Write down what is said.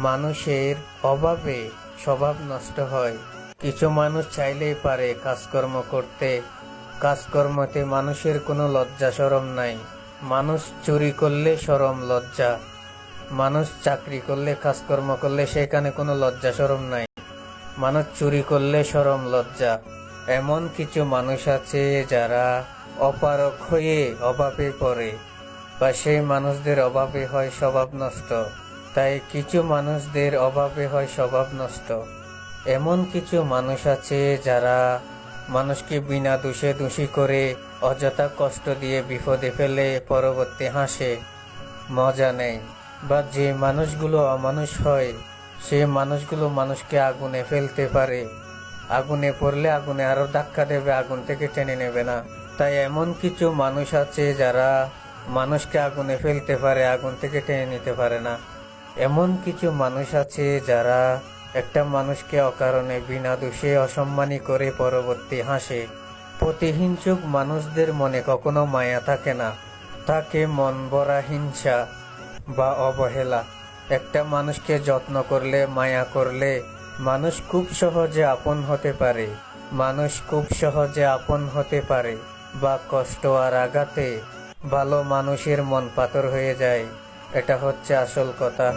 মানুষের অভাবে স্বভাব নষ্ট হয়। কিছু মানুষ চাইলেই পারে কাজকর্ম করতে, কাজকর্মতে মানুষের কোনো লজ্জা শরম নাই। মানুষ চুরি করলে শরম লজ্জা, মানুষ চাকরি করলে কাজকর্ম করলে সেখানে কোনো লজ্জা শরম নাই। মানুষ চুরি করলে শরম লজ্জা। এমন কিছু মানুষ আছে যারা অপারক হয়ে অভাবে পড়ে, বা সেই মানুষদের অভাবে হয় স্বভাব নষ্ট। তাই কিছু মানুষদের অভাবে হয় স্বভাব নষ্ট। এমন কিছু মানুষ আছে যারা মানুষকে বিনা দোষে দোষী করে অযথা কষ্ট দিয়ে বিপদে ফেলে পরবর্তী হাসে, মজা নেয়। বা যে মানুষগুলো অমানুষ হয়, সে মানুষগুলো মানুষকে আগুনে ফেলতে পারে। আগুনে পড়লে আগুনে আরো ধাক্কা দেবে, আগুন থেকে টেনে নেবে না। তাই এমন কিছু মানুষ আছে যারা মানুষকে আগুনে ফেলতে পারে, আগুন থেকে টেনে নিতে পারে না। এমন কিছু মানুষ আছে যারা একটা মানুষকে অকারণে বিনা দোষে অসম্মানী করে পরবর্তী হাসে। প্রতিহিংসুক মানুষদের মনে কখনো মায়া থাকে না, থাকে মন ভরা হিংসা বা অবহেলা। একটা মানুষকে যত্ন করলে, মায়া করলে মানুষ খুব সহজে আপন হতে পারে। মানুষ খুব সহজে আপন হতে পারে, বা কষ্ট আর আঘাতে ভালো মানুষের মন পাথর হয়ে যায়। এটা হচ্ছে আসল কথা।